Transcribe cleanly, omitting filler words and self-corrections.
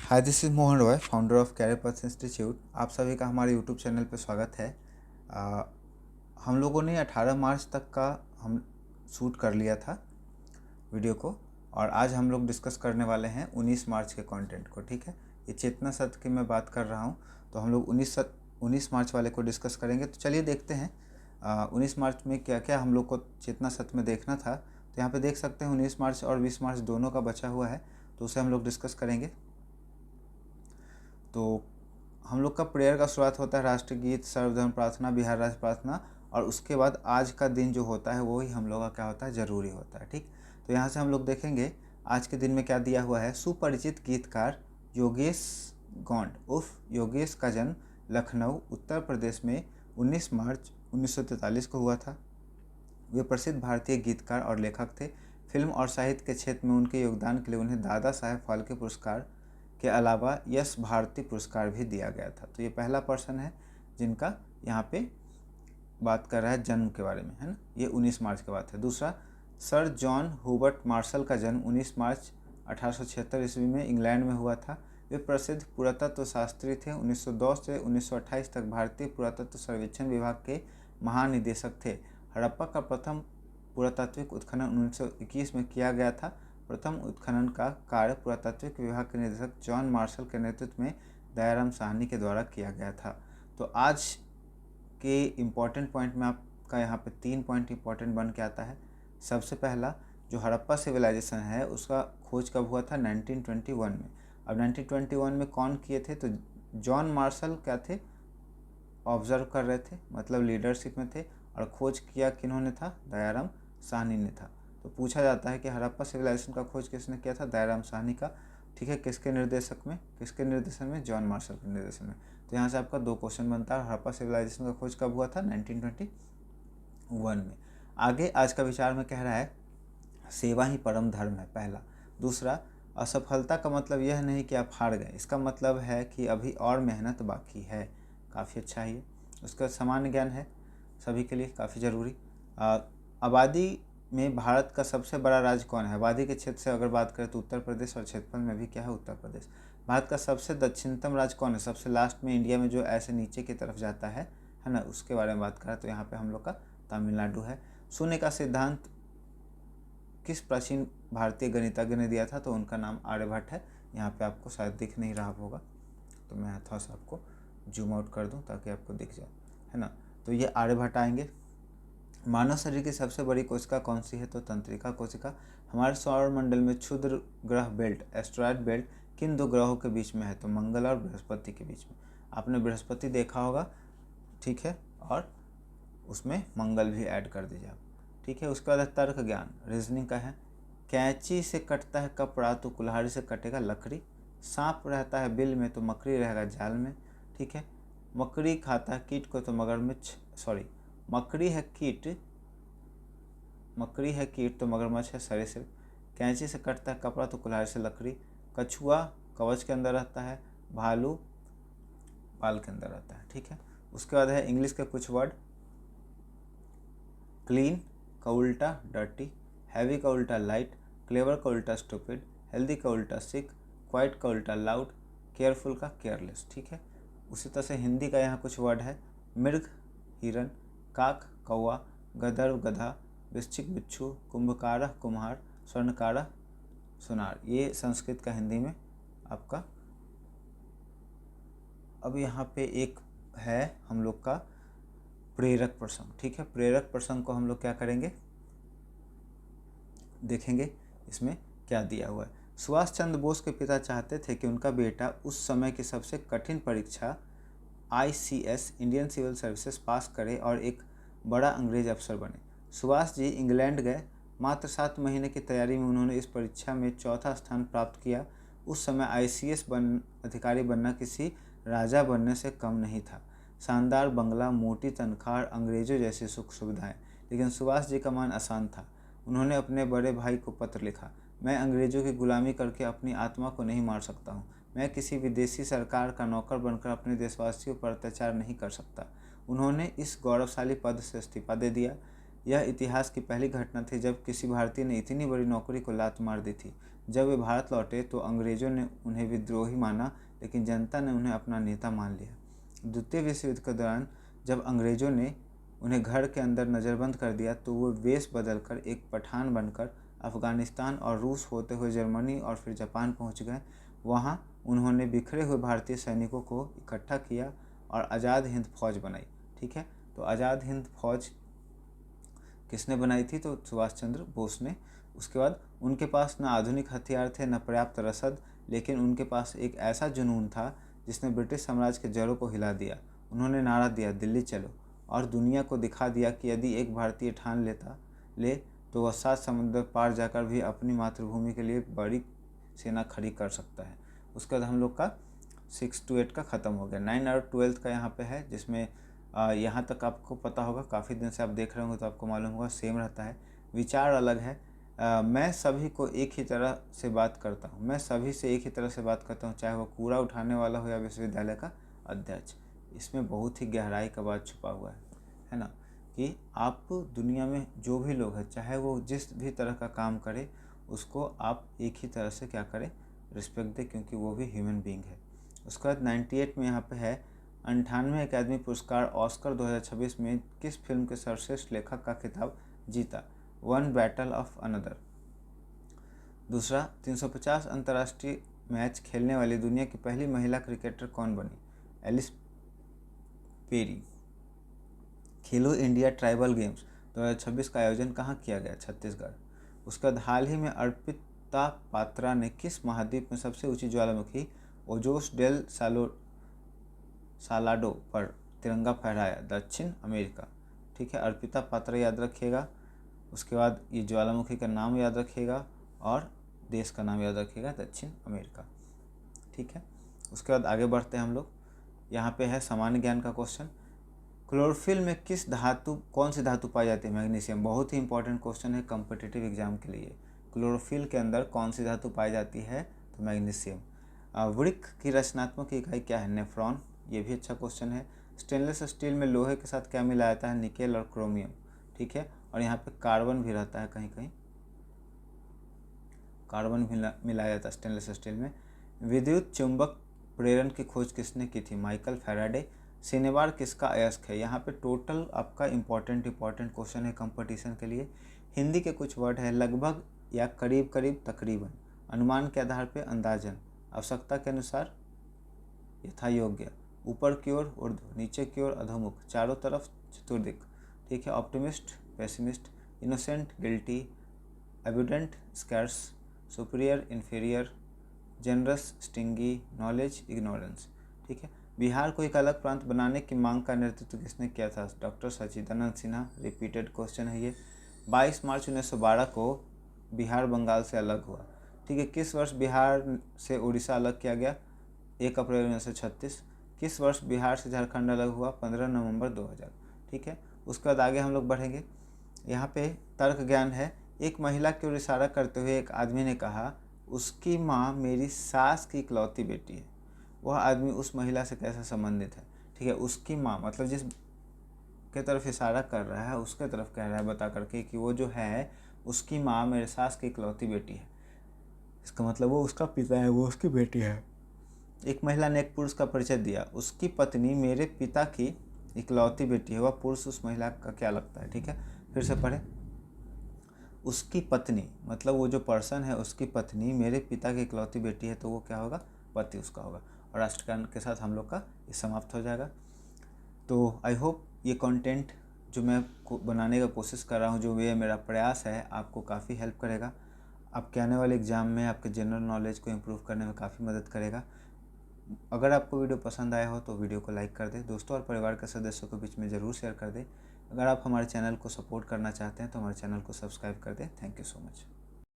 Hi, this is Mohan Roy, founder of Career Path Institute. आप सभी का हमारे यूट्यूब चैनल पे स्वागत है। हम लोगों ने 18 मार्च तक का हम शूट कर लिया था वीडियो को, और आज हम लोग डिस्कस करने वाले हैं 19 मार्च के कंटेंट को। ठीक है, ये चेतना सत्र की मैं बात कर रहा हूँ, तो हम लोग 19 मार्च वाले को डिस्कस करेंगे। तो चलिए देखते हैं 19 मार्च में क्या क्या हम लोग को चेतना सत्र में देखना था। तो यहाँ पे देख सकते हैं 19 मार्च और 20 मार्च दोनों का बचा हुआ है, तो उसे हम लोग डिस्कस करेंगे। तो हम लोग का प्रेयर का शुरुआत होता है राष्ट्रगीत, सर्वधर्म प्रार्थना, बिहार राज्य प्रार्थना, और उसके बाद आज का दिन जो होता है वो ही हम लोग का क्या होता है, ज़रूरी होता है। ठीक, तो यहाँ से हम लोग देखेंगे आज के दिन में क्या दिया हुआ है। सुपरिचित गीतकार योगेश गौंड उर्फ योगेश का जन्म लखनऊ उत्तर प्रदेश में 19 मार्च 1943 को हुआ था। वे प्रसिद्ध भारतीय गीतकार और लेखक थे। फिल्म और साहित्य के क्षेत्र में उनके योगदान के लिए उन्हें दादा साहेब फाल्के पुरस्कार के अलावा यश भारती पुरस्कार भी दिया गया था। तो ये पहला पर्सन है जिनका यहाँ पे बात कर रहा है जन्म के बारे में, है ना। ये 19 मार्च की बात है। दूसरा, सर जॉन हुबर्ट मार्शल का जन्म 19 मार्च 1876 ईस्वी में इंग्लैंड में हुआ था। वे प्रसिद्ध पुरातत्व शास्त्री थे। 1902 से 1928 तक भारतीय पुरातत्व सर्वेक्षण विभाग के महानिदेशक थे। हड़प्पा का प्रथम पुरातात्विक उत्खनन 1921 में किया गया था। प्रथम उत्खनन का कार्य पुरातात्विक विभाग के निदेशक जॉन मार्शल के नेतृत्व में दयाराम साहनी के द्वारा किया गया था। तो आज के इम्पॉर्टेंट पॉइंट में आपका यहाँ पे 3 पॉइंट इम्पॉर्टेंट बन के आता है। सबसे पहला, जो हड़प्पा सिविलाइजेशन है उसका खोज कब हुआ था, 1921 में। अब 1921 में कौन किए थे, तो जॉन मार्शल क्या थे, ऑब्जर्व कर रहे थे, मतलब लीडरशिप में थे, और खोज किया किन्होंने था, दयाराम साहनी ने था। तो पूछा जाता है कि हड़प्पा सिविलाइजेशन का खोज किसने किया था, दयाराम साहनी का। ठीक है, किसके निर्देशन में, जॉन मार्शल के निर्देशन में। तो यहाँ से आपका 2 क्वेश्चन बनता है। हड़प्पा सिविलाइजेशन का खोज कब हुआ था, 1921 में। आगे आज का विचार में कह रहा है सेवा ही परम धर्म है, पहला। दूसरा, असफलता का मतलब यह नहीं कि आप हार गए, इसका मतलब है कि अभी और मेहनत बाकी है। काफ़ी अच्छा है ये। उसका सामान्य ज्ञान है सभी के लिए काफ़ी ज़रूरी। आबादी में भारत का सबसे बड़ा राज्य कौन है। आबादी के क्षेत्र से अगर बात करें तो उत्तर प्रदेश, और क्षेत्रफल में भी क्या है, उत्तर प्रदेश। भारत का सबसे दक्षिणतम राज्य कौन है, सबसे लास्ट में इंडिया में जो ऐसे नीचे की तरफ जाता है ना, उसके बारे में बात करें तो यहाँ पे हम लोग का तमिलनाडु है। शून्य का सिद्धांत किस प्राचीन भारतीय गणितज्ञ ने दिया था, तो उनका नाम आर्यभट्ट है। यहाँ पे आपको शायद दिख नहीं रहा होगा, तो मैं थोड़ा सा आपको जूम आउट कर दूँ ताकि आपको दिख जाए, है ना। तो ये आर्यभट्ट आएंगे। मानव शरीर की सबसे बड़ी कोशिका कौन सी है, तो तंत्रिका कोशिका। हमारे सौरमंडल में क्षुद्र ग्रह बेल्ट, एस्ट्रॉयड बेल्ट किन 2 ग्रहों के बीच में है, तो मंगल और बृहस्पति के बीच में। आपने बृहस्पति देखा होगा, ठीक है, और उसमें मंगल भी ऐड कर दीजिए आप। ठीक है, उसके बाद तर्क ज्ञान, रीजनिंग का है। कैंची से कटता है कपड़ा तो कुल्हाड़ी से कटेगा लकड़ी। सांप रहता है बिल में तो मकड़ी रहेगा जाल में। ठीक है, मकड़ी खाता है कीट को तो मगरमच्छ, सॉरी, मकड़ी है कीट तो मगरमच्छ है सरीसृप। कैंची से कटता है कपड़ा तो कुल्हाड़ी से लकड़ी। कछुआ कवच के अंदर रहता है, भालू बाल के अंदर रहता है। ठीक है, उसके बाद है इंग्लिश के कुछ वर्ड। क्लीन का उल्टा डर्टी, हैवी का उल्टा लाइट, क्लेवर का उल्टा स्टूपिड, हेल्दी का उल्टा सिक, क्वाइट का उल्टा लाउड, केयरफुल का केयरलेस। ठीक है, उसी तरह से हिंदी का यहाँ कुछ वर्ड है। मृग हिरन, काक कौवा, गदर्व गधा, वृश्चिक बिच्छू, कुंभकारः कुम्हार, स्वर्णकारः सुनार। ये संस्कृत का हिंदी में आपका। अब यहाँ पे एक है हम लोग का प्रेरक प्रसंग। ठीक है, प्रेरक प्रसंग को हम लोग क्या करेंगे, देखेंगे इसमें क्या दिया हुआ है। सुभाष चंद्र बोस के पिता चाहते थे कि उनका बेटा उस समय की सबसे कठिन परीक्षा ICS, इंडियन सिविल सर्विसेज पास करे और एक बड़ा अंग्रेज अफसर बने। सुभाष जी इंग्लैंड गए। मात्र 7 महीने की तैयारी में उन्होंने इस परीक्षा में 4था स्थान प्राप्त किया। उस समय ICS अधिकारी बनना किसी राजा बनने से कम नहीं था। शानदार बंगला, मोटी तनख्वाह, अंग्रेजों जैसी सुख सुविधाएं, लेकिन सुभाष जी का मन आसान था। उन्होंने अपने बड़े भाई को पत्र लिखा, मैं अंग्रेजों की गुलामी करके अपनी आत्मा को नहीं मार सकता हूँ। मैं किसी विदेशी सरकार का नौकर बनकर अपने देशवासियों पर अत्याचार नहीं कर सकता। उन्होंने इस गौरवशाली पद से इस्तीफा दे दिया। यह इतिहास की पहली घटना थी जब किसी भारतीय ने इतनी बड़ी नौकरी को लात मार दी थी। जब वे भारत लौटे तो अंग्रेजों ने उन्हें विद्रोही माना, लेकिन जनता ने उन्हें अपना नेता मान लिया। द्वितीय विश्व युद्ध के दौरान जब अंग्रेजों ने उन्हें घर के अंदर नज़रबंद कर दिया तो वो वेश बदलकर एक पठान बनकर अफ़गानिस्तान और रूस होते हुए जर्मनी और फिर जापान पहुंच गए। वहां उन्होंने बिखरे हुए भारतीय सैनिकों को इकट्ठा किया और आज़ाद हिंद फौज बनाई। ठीक है, तो आज़ाद हिंद फौज किसने बनाई थी? तो सुभाष चंद्र बोस ने। उसके बाद उनके पास न आधुनिक हथियार थे न पर्याप्त रसद, लेकिन उनके पास एक ऐसा जुनून था जिसने ब्रिटिश साम्राज्य के जड़ों को हिला दिया। उन्होंने नारा दिया, दिल्ली चलो, और दुनिया को दिखा दिया कि यदि एक भारतीय ठान ले तो वह 7 समुद्र पार जाकर भी अपनी मातृभूमि के लिए बड़ी सेना खड़ी कर सकता है। उसके बाद हम लोग का 6 to 8 का ख़त्म हो गया। 9 और 12 का यहाँ पे है, जिसमें यहाँ तक आपको पता होगा, काफ़ी दिन से आप देख रहे होंगे तो आपको मालूम होगा, सेम रहता है। विचार अलग है। मैं सभी को एक ही तरह से बात करता हूँ, मैं सभी से एक ही तरह से बात करता हूँ, चाहे वो कूड़ा उठाने वाला हो या विश्वविद्यालय का अध्यक्ष। इसमें बहुत ही गहराई का बात छुपा हुआ है ना, कि आप दुनिया में जो भी लोग हैं, चाहे वो जिस भी तरह का काम करे, उसको आप एक ही तरह से क्या करें, रिस्पेक्ट दें, क्योंकि वो भी ह्यूमन बीइंग है। उसके बाद 98 में यहाँ पे है 98वें अकादमी पुरस्कार ऑस्कर 2026 में किस फिल्म के सर्वश्रेष्ठ लेखक का खिताब जीता? One battle of another. दूसरा, 350 अंतर्राष्ट्रीय मैच खेलने वाली दुनिया की पहली महिला क्रिकेटर कौन बनी? Ellyse Perry. खेलो इंडिया ट्राइबल गेम्स 2026 का आयोजन कहाँ किया गया? छत्तीसगढ़। उसके बाद हाल ही में अर्पिता पात्रा ने किस महाद्वीप में सबसे ऊंची ज्वालामुखी ओजोस डेल सालाडो पर तिरंगा फहराया? दक्षिण अमेरिका। ठीक है, अर्पिता पात्रा याद रखिएगा। उसके बाद ये ज्वालामुखी का नाम याद रखिएगा और देश का नाम याद रखिएगा, दक्षिण अमेरिका। ठीक है, उसके बाद आगे बढ़ते हैं हम लोग। यहाँ पे है सामान्य ज्ञान का क्वेश्चन। क्लोरोफिल में कौन सी धातु पाई जाती है? मैग्नीशियम। बहुत ही इंपॉर्टेंट क्वेश्चन है कॉम्पिटिटिव एग्जाम के लिए। क्लोरोफिल के अंदर कौन सी धातु पाई जाती है? तो मैग्नीशियम। वृक्क की रचनात्मक इकाई क्या है? नेफ्रॉन। ये भी अच्छा क्वेश्चन है। स्टेनलेस स्टील में लोहे के साथ क्या मिलाया जाता है? निकेल और क्रोमियम। ठीक है, और यहाँ पे कार्बन भी रहता है, कहीं कहीं कार्बन भी मिलाया जाता है स्टेनलेस स्टील में। विद्युत चुंबक प्रेरण की खोज किसने की थी? Michael Faraday. शनिवार किसका अयस्क है? यहाँ पे टोटल आपका इंपॉर्टेंट क्वेश्चन है कंपटीशन के लिए। हिंदी के कुछ वर्ड है, लगभग या करीब करीब, तकरीबन, अनुमान के आधार पे, अंदाजन, आवश्यकता के अनुसार, यथायोग्य, ऊपर की ओर ऊर्ध्व, नीचे की ओर अधोमुख, चारों तरफ, चतुर्दिक। ठीक है, optimist, pessimist, innocent, guilty, evident, scarce, superior, inferior, generous, stingy, knowledge, ignorance. ठीक है, बिहार को एक अलग प्रांत बनाने की मांग का नेतृत्व किसने किया था? डॉक्टर सच्चिदानंद सिन्हा। रिपीटेड क्वेश्चन है ये। 22 मार्च 1912 को बिहार बंगाल से अलग हुआ। ठीक है, किस वर्ष बिहार से उड़ीसा अलग किया गया? 1 अप्रैल 1936। किस वर्ष बिहार से झारखंड अलग हुआ? 15 नवंबर 2000। ठीक है, उसके बाद आगे हम लोग बढ़ेंगे। यहाँ पे तर्क ज्ञान है। एक महिला की ओर इशारा करते हुए एक आदमी ने कहा, उसकी माँ मेरी सास की इकलौती बेटी है। वह आदमी उस महिला से कैसे संबंधित है? ठीक है, उसकी माँ मतलब जिस के तरफ इशारा कर रहा है उसके तरफ कह रहा है बता करके कि वो जो है उसकी माँ मेरे सास की इकलौती बेटी है। इसका मतलब वो उसका पिता है, वो उसकी बेटी है। एक महिला ने एक पुरुष का परिचय दिया, उसकी पत्नी मेरे पिता की इकलौती बेटी है। वह पुरुष उस महिला का क्या लगता है? ठीक है, फिर से पढ़े। उसकी पत्नी मतलब वो जो पर्सन है, उसकी पत्नी मेरे पिता की इकलौती बेटी है, तो वो क्या होगा? पति उसका होगा। और राष्ट्रगान के साथ हम लोग का ये समाप्त हो जाएगा। तो आई होप ये कंटेंट जो मैं बनाने का कोशिश कर रहा हूँ, जो ये मेरा प्रयास है, आपको काफ़ी हेल्प करेगा। आपके आने वाले एग्ज़ाम में आपके जनरल नॉलेज को इम्प्रूव करने में काफ़ी मदद करेगा। अगर आपको वीडियो पसंद आया हो तो वीडियो को लाइक कर दें, दोस्तों और परिवार के सदस्यों के बीच में ज़रूर शेयर कर दें। अगर आप हमारे चैनल को सपोर्ट करना चाहते हैं तो हमारे चैनल को सब्सक्राइब कर दें। Thank you so much.